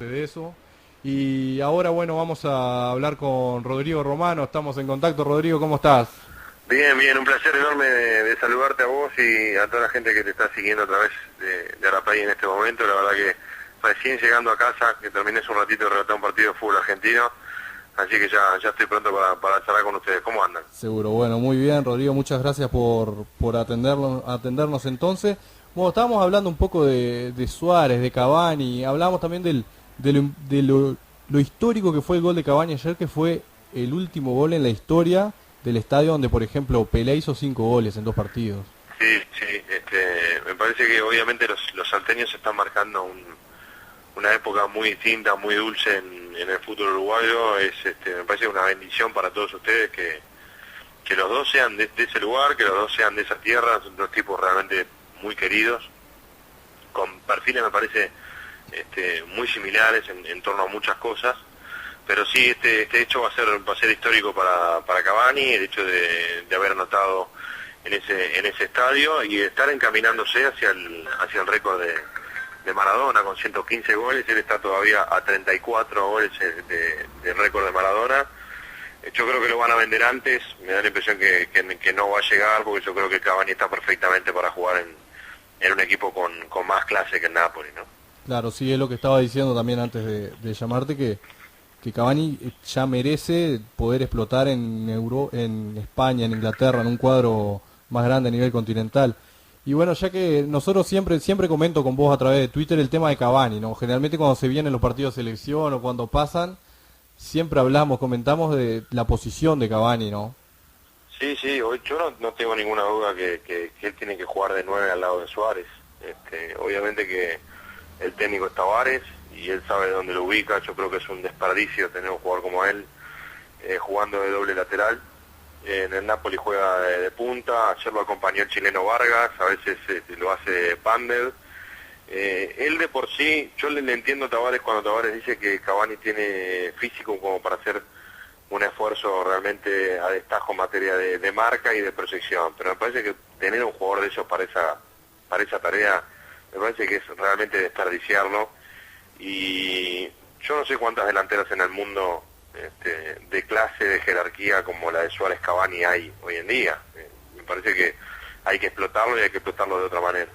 de eso. Y ahora, bueno, vamos a hablar con Rodrigo Romano. Estamos en contacto. Rodrigo, ¿cómo estás? Bien, bien, un placer enorme de saludarte a vos y a toda la gente que te está siguiendo a través de Arapay en este momento. La verdad que recién llegando a casa, que terminé hace un ratito de relatar un partido de fútbol argentino, así que ya estoy pronto para charlar con ustedes. ¿Cómo andan? Seguro, bueno, muy bien, Rodrigo, muchas gracias por atendernos entonces. Bueno, estábamos hablando un poco de Suárez, de Cavani, hablamos también de lo histórico que fue el gol de Cavani ayer, que fue el último gol en la historia del estadio donde, por ejemplo, Pelé hizo 5 goles en 2 partidos. Sí, sí, me parece que obviamente los salteños están marcando una época muy distinta, muy dulce en el fútbol uruguayo. Me parece una bendición para todos ustedes que los dos sean de ese lugar, que los dos sean de esa tierra. Son dos tipos realmente muy queridos, con perfiles me parece muy similares en torno a muchas cosas, pero sí este hecho va a ser histórico para Cavani, el hecho de haber anotado en ese estadio y de estar encaminándose hacia el récord de Maradona con 115 goles. Él está todavía a 34 goles del récord de Maradona. Yo creo que lo van a vender antes, me da la impresión que no va a llegar, porque yo creo que Cavani está perfectamente para jugar en un equipo con más clase que el Napoli, ¿no? Claro, sí, es lo que estaba diciendo también antes de llamarte, que Cavani ya merece poder explotar en España, en Inglaterra, en un cuadro más grande a nivel continental. Y bueno, ya que nosotros siempre comento con vos a través de Twitter el tema de Cavani, ¿no? Generalmente cuando se vienen los partidos de selección o cuando pasan, siempre comentamos de la posición de Cavani, ¿no? Sí, sí, hoy yo no tengo ninguna duda que él tiene que jugar de 9 al lado de Suárez. Obviamente que el técnico es Tavares y él sabe dónde lo ubica. Yo creo que es un desperdicio tener un jugador como él jugando de doble lateral. En el Napoli juega de punta, ayer lo acompañó el chileno Vargas, a veces lo hace Pandel. Él de por sí, yo le entiendo a Tavares cuando Tavares dice que Cavani tiene físico como para hacer un esfuerzo realmente a destajo en materia de marca y de proyección, pero me parece que tener un jugador de esos para esa tarea, me parece que es realmente desperdiciarlo. Y yo no sé cuántas delanteras en el mundo de clase, de jerarquía como la de Suárez Cavani hay hoy en día. Me parece que hay que explotarlo y hay que explotarlo de otra manera.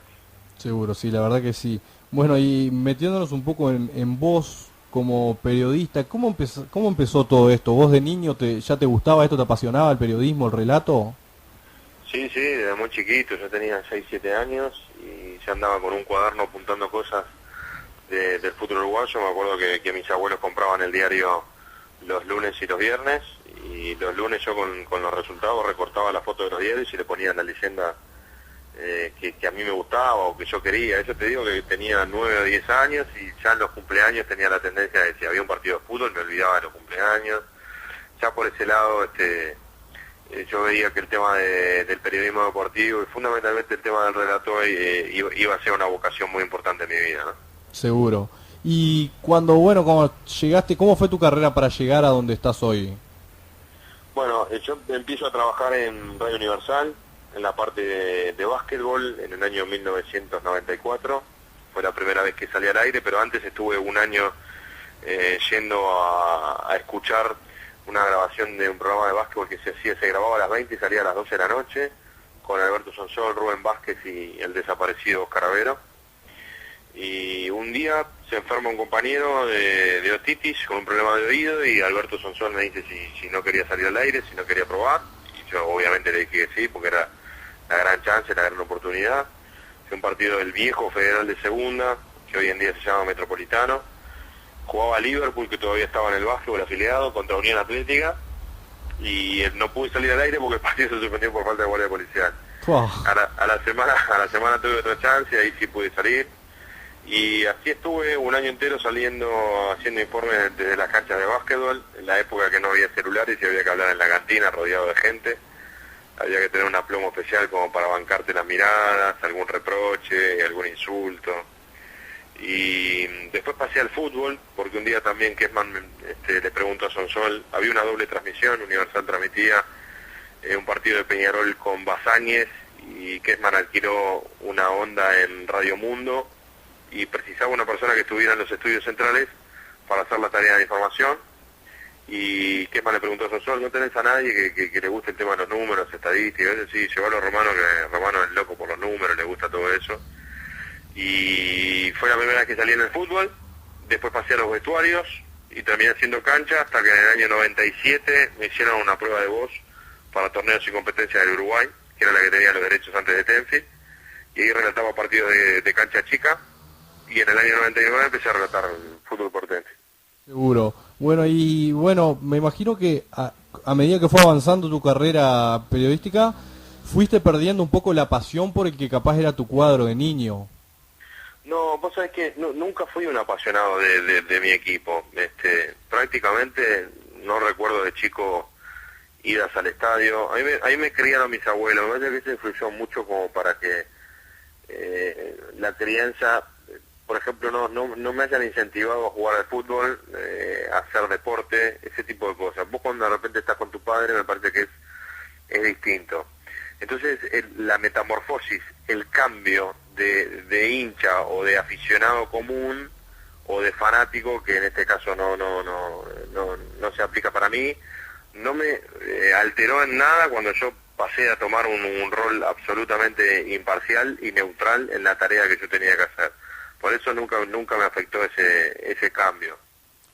Seguro, sí, la verdad que sí. Bueno, y metiéndonos un poco en vos como periodista, cómo empezó todo esto? ¿Vos de niño ya te gustaba esto, te apasionaba el periodismo, el relato? Sí, sí, desde muy chiquito, yo tenía 6 7 años y ya andaba con un cuaderno apuntando cosas del fútbol uruguayo. Me acuerdo que mis abuelos compraban el diario los lunes y los viernes, y los lunes yo con los resultados recortaba la foto de los diarios y le ponía la leyenda que a mí me gustaba o que yo quería. Eso te digo que tenía 9 o 10 años y ya en los cumpleaños tenía la tendencia de si había un partido de fútbol me olvidaba de los cumpleaños. Ya por ese lado yo veía que el tema del periodismo deportivo y fundamentalmente el tema del relato iba a ser una vocación muy importante en mi vida, ¿no? Seguro. Y cuando llegaste, ¿cómo fue tu carrera para llegar a donde estás hoy? Bueno, yo empiezo a trabajar en Radio Universal, en la parte de básquetbol, en el año 1994. Fue la primera vez que salí al aire, pero antes estuve un año yendo a escuchar una grabación de un programa de básquetbol que se grababa a las 20 y salía a las 12 de la noche, con Alberto Sonsol, Rubén Vázquez y el desaparecido Oscar Avero. Y un día se enferma un compañero de otitis con un problema de oído y Alberto Sonsol me dice si no quería salir al aire, si no quería probar. Y yo obviamente le dije que sí, porque era la gran chance, la gran oportunidad. Fue un partido del viejo Federal de Segunda, que hoy en día se llama Metropolitano. Jugaba Liverpool, que todavía estaba en el básquetbol afiliado, contra Unión Atlética. Y no pude salir al aire porque el partido se suspendió por falta de guardia policial. Wow. A la semana tuve otra chance, ahí sí pude salir. Y así estuve un año entero saliendo, haciendo informes desde las canchas de básquetbol, en la época que no había celulares y había que hablar en la cantina rodeado de gente. Había que tener un aplomo especial como para bancarte las miradas, algún reproche, algún insulto. Y después pasé al fútbol, porque un día también Kessman le preguntó a Sonsol, había una doble transmisión, Universal transmitía un partido de Peñarol con Bazáñez y Kessman alquiló una onda en Radio Mundo y precisaba una persona que estuviera en los estudios centrales para hacer la tarea de información. Y qué más le preguntó a Sosol, ¿no tenés a nadie que le guste el tema de los números, estadísticas? Sí, llevó a los Romanos, que Romano es loco por los números, le gusta todo eso. Y fue la primera vez que salí en el fútbol, después pasé a los vestuarios y terminé haciendo cancha hasta que en el año 97 me hicieron una prueba de voz para torneos y competencias del Uruguay, que era la que tenía los derechos antes de Tenfield, y ahí relataba partidos de cancha chica, y en el año 99 empecé a relatar el fútbol por Tenfield. Seguro. Bueno, y bueno, me imagino que a medida que fue avanzando tu carrera periodística, fuiste perdiendo un poco la pasión por el que capaz era tu cuadro de niño. No, vos sabés que nunca fui un apasionado de mi equipo. Prácticamente no recuerdo de chico idas al estadio. A mí me criaron mis abuelos. Me parece que eso influyó mucho como para que la crianza, por ejemplo, no me hayan incentivado a jugar al fútbol, a hacer deporte, ese tipo de cosas. Vos cuando de repente estás con tu padre me parece que es distinto. Entonces la metamorfosis, el cambio de hincha o de aficionado común o de fanático, que en este caso no se aplica para mí, no me alteró en nada cuando yo pasé a tomar un rol absolutamente imparcial y neutral en la tarea que yo tenía que hacer. Por eso nunca me afectó ese cambio.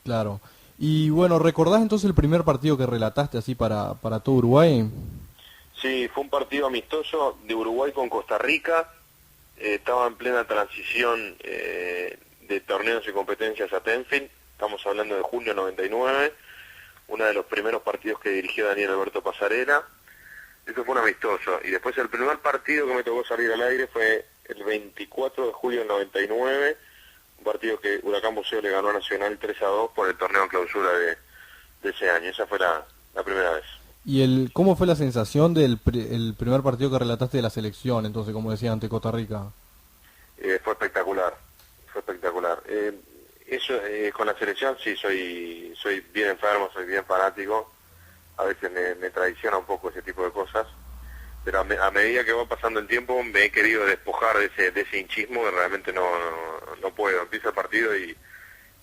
Claro. Y bueno, ¿recordás entonces el primer partido que relataste así para todo Uruguay? Sí, fue un partido amistoso de Uruguay con Costa Rica. Estaba en plena transición de torneos y competencias a Tenfield. Estamos hablando de junio 99, uno de los primeros partidos que dirigió Daniel Alberto Pasarela. Eso fue un amistoso. Y después el primer partido que me tocó salir al aire fue el 24 de julio del 99, un partido que Huracán Buceo le ganó a Nacional 3-2 por el torneo en clausura de ese año. Esa fue la primera vez. ¿Y cómo fue la sensación del el primer partido que relataste de la selección, entonces, como decía, ante Costa Rica? Fue espectacular, fue espectacular. Con la selección sí, soy bien enfermo, soy bien fanático. A veces me traiciona un poco ese tipo de cosas. Pero a medida que va pasando el tiempo me he querido despojar de ese hinchismo que realmente no puedo. Empieza el partido y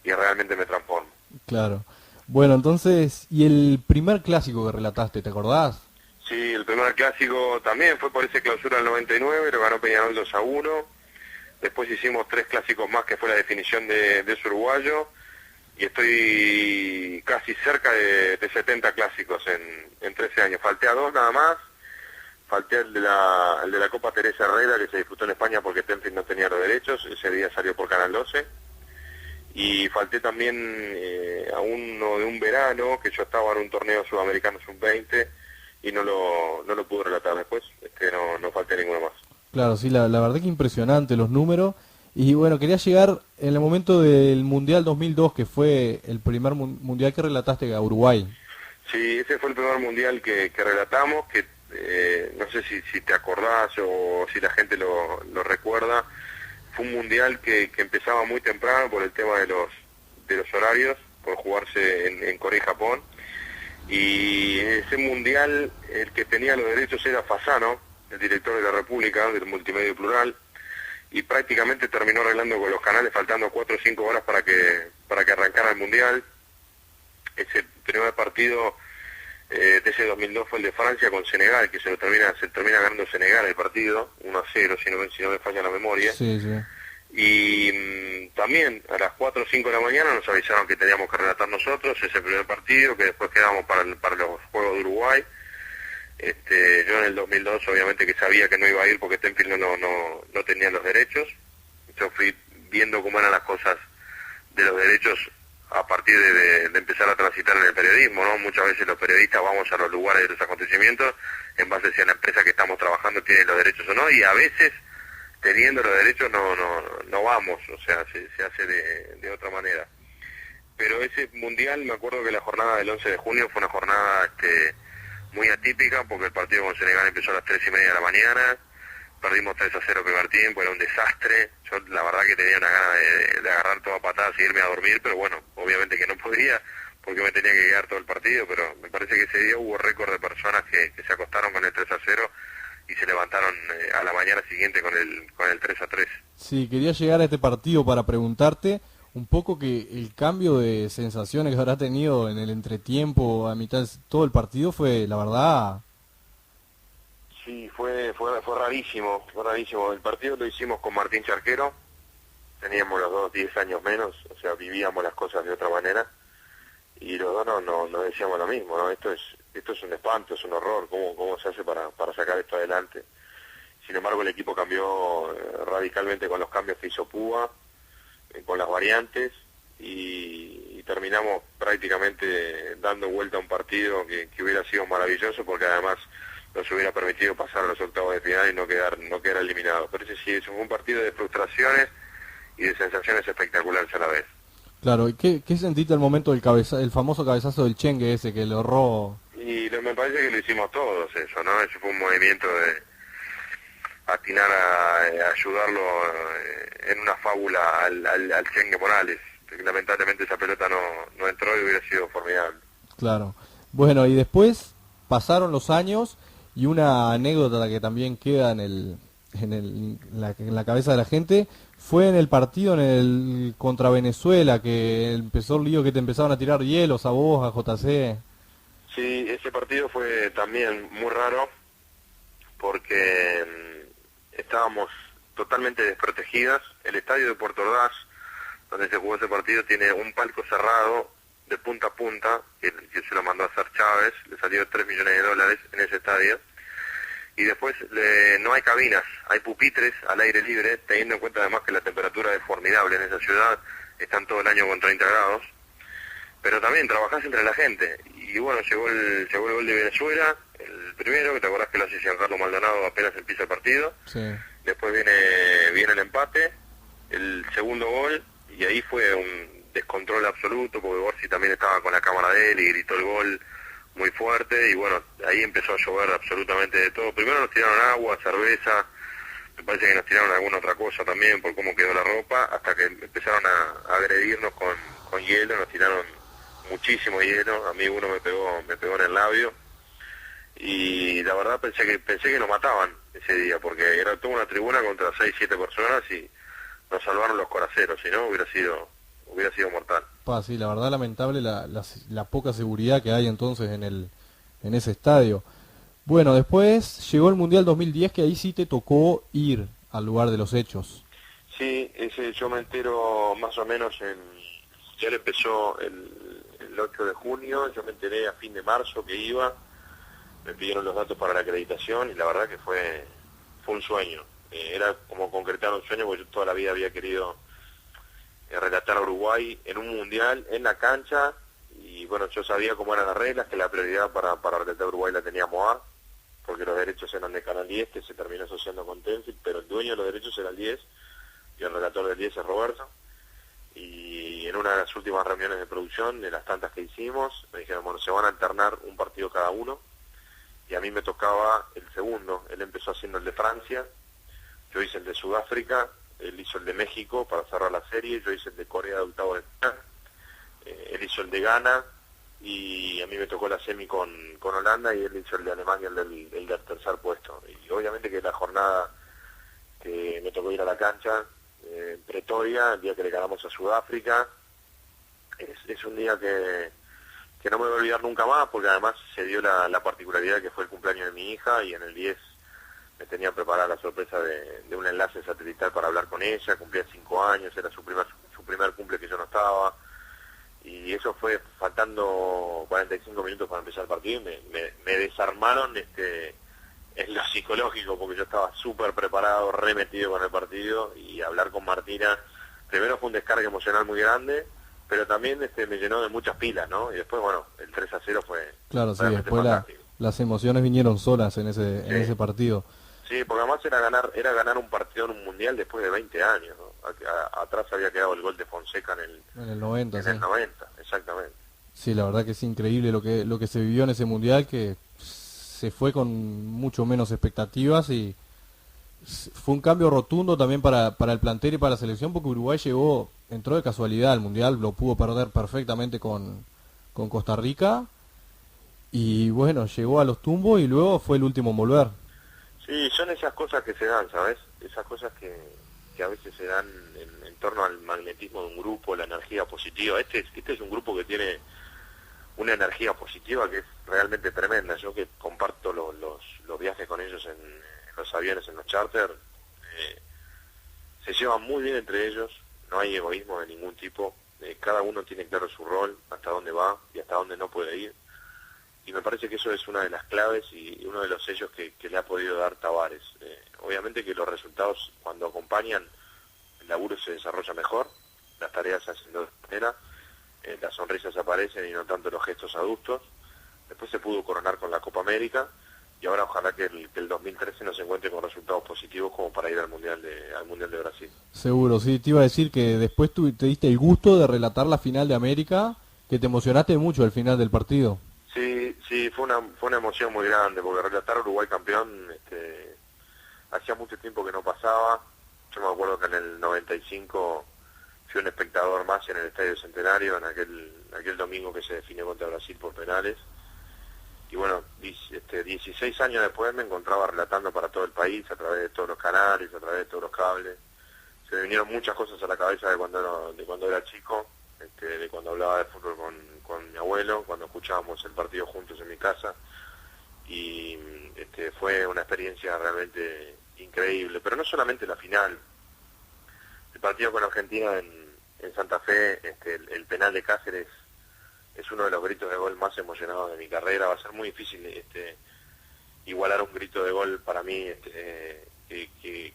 realmente me transformo. Claro. Bueno, entonces, ¿y el primer clásico que relataste, te acordás? Sí, el primer clásico también fue por ese clausura del 99, lo ganó Peñarol 2-1. Después hicimos 3 clásicos más, que fue la definición de ese uruguayo. Y estoy casi cerca de 70 clásicos en 13 años. Falté a 2 nada más. Falté el de la Copa Teresa Herrera, que se disputó en España porque Tenfield no tenía los derechos. Ese día salió por Canal 12. Y falté también a uno de un verano, que yo estaba en un torneo sudamericano sub-20 y no lo pude relatar después. No falté ninguno más. Claro, sí, la verdad que impresionante los números. Y bueno, quería llegar en el momento del Mundial 2002, que fue el primer mundial que relataste a Uruguay. Sí, ese fue el primer mundial que relatamos, que no sé si te acordás o si la gente lo recuerda. Fue un mundial que empezaba muy temprano por el tema de los horarios, por jugarse en Corea y Japón. Y ese mundial, el que tenía los derechos era Fasano, el director de la República, del Multimedio Plural, y prácticamente terminó arreglando con los canales faltando 4 o 5 horas para que arrancara el mundial. Ese primer partido de ese 2002 fue el de Francia con Senegal, que se termina ganando Senegal el partido, 1-0, si no me falla la memoria. Sí, sí. Y también a las 4 o 5 de la mañana nos avisaron que teníamos que relatar nosotros ese primer partido, que después quedamos para los Juegos de Uruguay. Yo en el 2002 obviamente que sabía que no iba a ir porque Tenfield no tenía los derechos. Yo fui viendo cómo eran las cosas de los derechos a partir de empezar a transitar en el periodismo, ¿no? Muchas veces los periodistas vamos a los lugares de los acontecimientos en base a si la empresa que estamos trabajando tiene los derechos o no, y a veces teniendo los derechos no vamos, o sea, se hace de otra manera. Pero ese mundial, me acuerdo que la jornada del 11 de junio fue una jornada muy atípica, porque el partido con Senegal empezó a las 3:30 de la mañana, perdimos 3-0 el primer tiempo, era un desastre. Yo la verdad que tenía una gana de agarrar toda patada y irme a dormir, pero bueno, obviamente que no podía, porque me tenía que quedar todo el partido, pero me parece que ese día hubo récord de personas que se acostaron con el 3-0 y se levantaron a la mañana siguiente con el 3-3. Sí, quería llegar a este partido para preguntarte Un poco que el cambio de sensaciones que habrá tenido en el entretiempo, a mitad de todo el partido, fue, la verdad, Sí, fue rarísimo, fue rarísimo. El partido lo hicimos con Martín Charquero, teníamos los dos 10 años menos, o sea, vivíamos las cosas de otra manera, y los dos no decíamos lo mismo, ¿no? Esto es un espanto, es un horror, ¿cómo se hace para sacar esto adelante? Sin embargo, el equipo cambió radicalmente con los cambios que hizo Púa, con las variantes, y terminamos prácticamente dando vuelta a un partido que hubiera sido maravilloso, porque además nos hubiera permitido pasar a los octavos de final y no quedar eliminados. Pero ese sí, eso fue un partido de frustraciones y de sensaciones espectaculares a la vez. claro. ¿Y qué sentiste al momento del el famoso cabezazo del Chengue ese que le ahorró? Y me parece que lo hicimos todos eso, ¿no? Ese fue un movimiento de atinar a ayudarlo en una fábula al Chengue Morales. Lamentablemente esa pelota no entró y hubiera sido formidable. Claro. Bueno, y después pasaron los años y una anécdota que también queda en la cabeza de la gente fue en el partido contra Venezuela, que empezó el lío que te empezaron a tirar hielos a vos, a JC. Sí, ese partido fue también muy raro porque estábamos totalmente desprotegidas. El estadio de Puerto Ordaz, donde se jugó ese partido, tiene un palco cerrado de punta a punta, que se lo mandó a hacer Chávez, le salió $3 millones en ese estadio, y después no hay cabinas, hay pupitres al aire libre, teniendo en cuenta además que la temperatura es formidable en esa ciudad, están todo el año con 30 grados, pero también trabajás entre la gente, y bueno, llegó el gol de Venezuela, el primero, que te acordás que lo hace Giancarlo Maldonado apenas empieza el partido, Sí. después viene el empate, el segundo gol, y ahí fue un descontrol absoluto, porque Borsi también estaba con la cámara de él y gritó el gol muy fuerte, y bueno, ahí empezó a llover absolutamente de todo. Primero nos tiraron agua, cerveza, me parece que nos tiraron alguna otra cosa también por cómo quedó la ropa, hasta que empezaron a agredirnos con hielo, nos tiraron muchísimo hielo, a mí uno me pegó en el labio, y la verdad pensé que lo mataban ese día, porque era toda una tribuna contra 6-7 personas y nos salvaron los coraceros, si no hubiera sido mortal. Sí, la verdad lamentable la poca seguridad que hay entonces en ese estadio. Bueno, después llegó el Mundial 2010, que ahí sí te tocó ir al lugar de los hechos. Sí, ese yo me entero más o menos ya empezó el 8 de junio, yo me enteré a fin de marzo que iba, me pidieron los datos para la acreditación y la verdad que fue un sueño. Era como concretar un sueño, porque yo toda la vida había querido relatar a Uruguay en un mundial, en la cancha, y bueno, yo sabía cómo eran las reglas, que la prioridad para relatar a Uruguay la tenía Moar, porque los derechos eran de Canal 10, que se terminó asociando con Tenfield, pero el dueño de los derechos era el 10, y el relator del 10 es Roberto, y en una de las últimas reuniones de producción, de las tantas que hicimos, me dijeron, bueno, se van a alternar un partido cada uno, y a mí me tocaba el segundo. Él empezó haciendo el de Francia, yo hice el de Sudáfrica, él hizo el de México para cerrar la serie, yo hice el de Corea de octavo de final, él hizo el de Ghana, y a mí me tocó la semi con Holanda, y él hizo el de Alemania, el del tercer puesto. Y obviamente que la jornada que me tocó ir a la cancha, Pretoria, el día que le ganamos a Sudáfrica, es un día que no me voy a olvidar nunca más, porque además se dio la particularidad que fue el cumpleaños de mi hija, y en el 10 me tenía preparada la sorpresa de un enlace satelital para hablar con ella, cumplía 5 años, era su primer cumple que yo no estaba, y eso fue faltando 45 minutos para empezar el partido, y me desarmaron en lo psicológico, porque yo estaba súper preparado, remetido con el partido, y hablar con Martina, primero fue un descargue emocional muy grande, pero también me llenó de muchas pilas, ¿no? Y después, bueno, el 3-0 fue Claro, sí, realmente después fantástico. las emociones vinieron solas en ese partido. Sí, porque además era ganar un partido en un mundial después de 20 años, ¿no? Atrás había quedado el gol de Fonseca En el 90, sí. el 90, exactamente. Sí, la verdad que es increíble lo que se vivió en ese mundial, que se fue con mucho menos expectativas y fue un cambio rotundo también para el plantel y para la selección, porque Uruguay entró de casualidad al mundial, lo pudo perder perfectamente con Costa Rica y bueno, llegó a los tumbos y luego fue el último en volver. Sí, son esas cosas que se dan, ¿sabes? Esas cosas que a veces se dan en torno al magnetismo de un grupo, la energía positiva. Este es un grupo que tiene una energía positiva que es realmente tremenda. Yo que comparto los viajes con ellos en los aviones, en los charters, se llevan muy bien entre ellos, no hay egoísmo de ningún tipo, cada uno tiene claro su rol, hasta dónde va y hasta dónde no puede ir, y me parece que eso es una de las claves y uno de los sellos que le ha podido dar Tabárez. Obviamente que los resultados, cuando acompañan, el laburo se desarrolla mejor, las tareas se hacen de otra manera, las sonrisas aparecen y no tanto los gestos adultos. Después se pudo coronar con la Copa América, y ahora ojalá que el 2013 nos encuentre con resultados positivos como para ir al Mundial de Brasil. Seguro, sí, te iba a decir que después te diste el gusto de relatar la final de América, que te emocionaste mucho al final del partido. Sí, fue una emoción muy grande, porque relatar a Uruguay campeón, hacía mucho tiempo que no pasaba. Yo me acuerdo que en el 95 fui un espectador más en el Estadio Centenario, en aquel domingo que se definió contra Brasil por penales. Y bueno, 16 años después me encontraba relatando para todo el país, a través de todos los canales, a través de todos los cables. Se me vinieron muchas cosas a la cabeza de cuando era chico, de cuando hablaba de fútbol con mi abuelo, cuando escuchábamos el partido juntos en mi casa. Y fue una experiencia realmente increíble, pero no solamente la final. El partido con Argentina en Santa Fe, el penal de Cáceres, es uno de los gritos de gol más emocionados de mi carrera. Va a ser muy difícil igualar un grito de gol para mí, que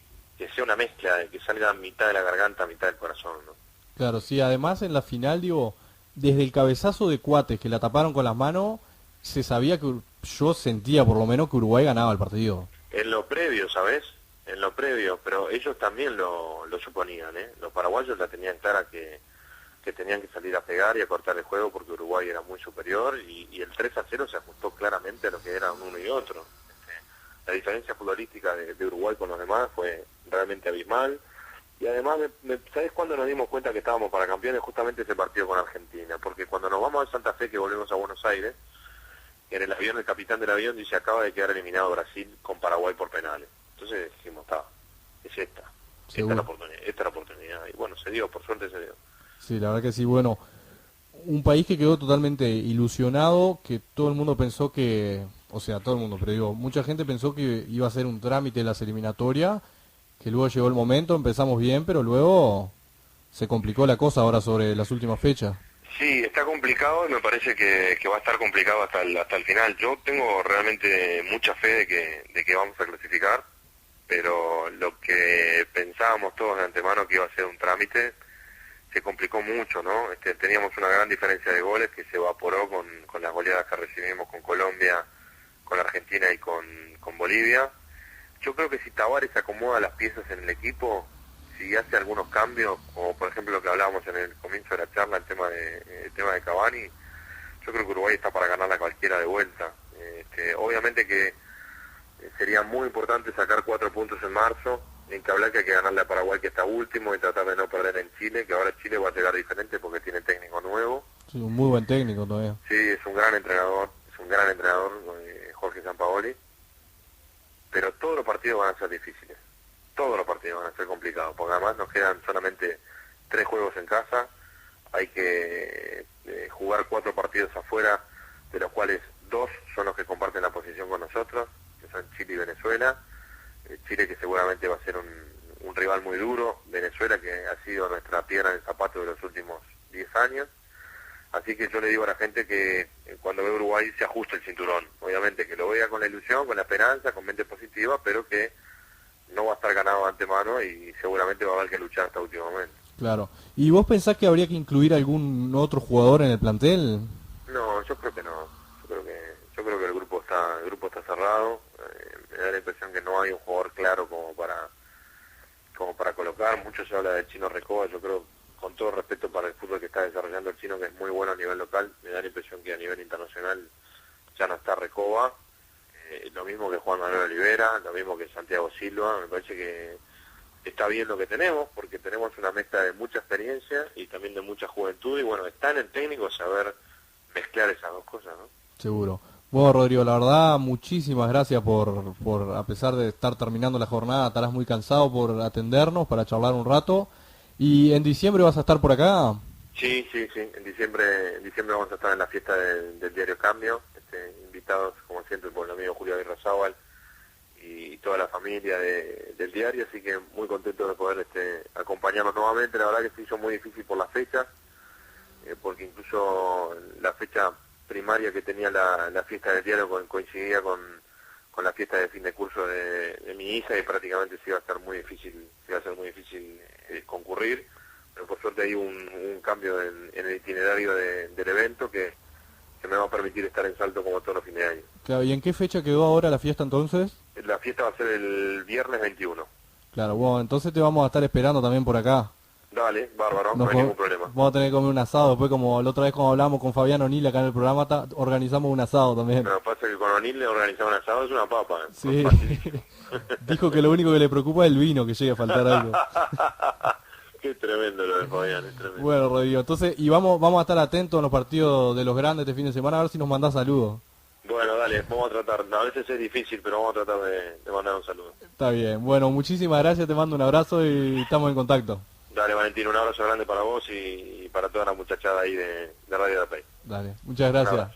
sea una mezcla, de que salga mitad de la garganta, mitad del corazón, ¿no? Claro, sí, además en la final, digo, desde el cabezazo de Cuates que la taparon con las manos, se sabía que yo sentía por lo menos que Uruguay ganaba el partido. En lo previo, ¿sabes? En lo previo, pero ellos también lo suponían, ¿eh? Los paraguayos la tenían clara que tenían que salir a pegar y a cortar el juego porque Uruguay era muy superior, y el 3-0 se ajustó claramente a lo que eran uno y otro. La diferencia futbolística de Uruguay con los demás fue realmente abismal, y además, ¿sabes cuándo nos dimos cuenta que estábamos para campeones? Justamente ese partido con Argentina, porque cuando nos vamos a Santa Fe, que volvemos a Buenos Aires, en el avión, el capitán del avión dice: acaba de quedar eliminado Brasil con Paraguay por penales. Entonces dijimos, es esta es la oportunidad, y bueno, se dio, por suerte se dio. Sí, la verdad que sí. Bueno, un país que quedó totalmente ilusionado, que todo el mundo pensó que, o sea, todo el mundo, pero digo, mucha gente pensó que iba a ser un trámite las eliminatorias, que luego llegó el momento, empezamos bien, pero luego se complicó la cosa ahora sobre las últimas fechas. Sí, está complicado, y me parece que va a estar complicado hasta el final. Yo tengo realmente mucha fe de que vamos a clasificar, pero lo que pensábamos todos de antemano que iba a ser un trámite se complicó mucho, ¿no? Teníamos una gran diferencia de goles que se evaporó con las goleadas que recibimos con Colombia, con Argentina y con Bolivia. Yo creo que si Tabárez acomoda las piezas en el equipo, si hace algunos cambios, como por ejemplo lo que hablábamos en el comienzo de la charla, el tema de Cavani, yo creo que Uruguay está para ganarla cualquiera de vuelta. Obviamente que sería muy importante sacar 4 puntos en marzo. En que hablar que hay que ganarle a Paraguay, que está último, y tratar de no perder en Chile, que ahora Chile va a llegar diferente porque tiene técnico nuevo. Sí, un muy buen técnico todavía. Sí, es un gran entrenador, Jorge Sampaoli. Pero todos los partidos van a ser difíciles, todos los partidos van a ser complicados, porque además nos quedan solamente 3 juegos en casa, hay que jugar 4 partidos afuera, de los cuales 2 son los que comparten la posición con nosotros, que son Chile y Venezuela. Chile, que seguramente va a ser un rival muy duro, Venezuela, que ha sido nuestra piedra en el zapato de los últimos 10 años, así que yo le digo a la gente que cuando ve Uruguay se ajuste el cinturón, obviamente que lo vea con la ilusión, con la esperanza, con mente positiva, pero que no va a estar ganado de antemano y seguramente va a haber que luchar hasta el último momento. Claro. ¿Y vos pensás que habría que incluir algún otro jugador en el plantel? No, yo creo que no, yo creo que el grupo está cerrado. Me da la impresión que no hay un jugador claro como para colocar. Mucho se habla del Chino Recoba. Yo creo, con todo respeto para el fútbol que está desarrollando el Chino, que es muy bueno a nivel local, me da la impresión que a nivel internacional ya no está Recoba. Lo mismo que Juan Manuel Olivera, lo mismo que Santiago Silva. Me parece que está bien lo que tenemos, porque tenemos una mezcla de mucha experiencia y también de mucha juventud, y bueno, está en el técnico saber mezclar esas dos cosas, ¿no? Seguro. Bueno, Rodrigo, la verdad, muchísimas gracias por, a pesar de estar terminando la jornada, estarás muy cansado, por atendernos, para charlar un rato. ¿Y en diciembre vas a estar por acá? Sí, sí, sí. En diciembre vamos a estar en la fiesta del diario Cambio, invitados como siempre por el amigo Julio Aguirre y toda la familia del diario, así que muy contento de poder acompañarnos nuevamente. La verdad que se hizo muy difícil por las fechas, porque incluso la fecha primaria que tenía la fiesta del diario coincidía con la fiesta de fin de curso de mi hija y prácticamente se iba a ser muy difícil, concurrir, pero por suerte hay un cambio en el itinerario del evento que me va a permitir estar en Salto como todos los fines de año. Claro, ¿y en qué fecha quedó ahora la fiesta entonces? La fiesta va a ser el viernes 21. Claro, bueno, entonces te vamos a estar esperando también por acá. Dale, bárbaro, no Nos hay ningún problema. vamos a tener que comer un asado, después como la otra vez como hablamos con Fabián O'Neill acá en el programa, organizamos un asado también. Pero pasa que con O'Neill le organizamos un asado, es una papa. Sí, dijo que lo único que le preocupa es el vino, que llegue a faltar algo. Qué tremendo lo de Fabián, es tremendo. Bueno, Rodrigo, entonces, y vamos a estar atentos en los partidos de los grandes este fin de semana, a ver si nos mandás saludos. Bueno, dale, vamos a tratar, a veces es difícil, pero vamos a tratar de mandar un saludo. Está bien, bueno, muchísimas gracias, te mando un abrazo y estamos en contacto. Dale, Valentín, un abrazo grande para vos y para toda la muchachada ahí de Radio de Pay. Dale, muchas gracias.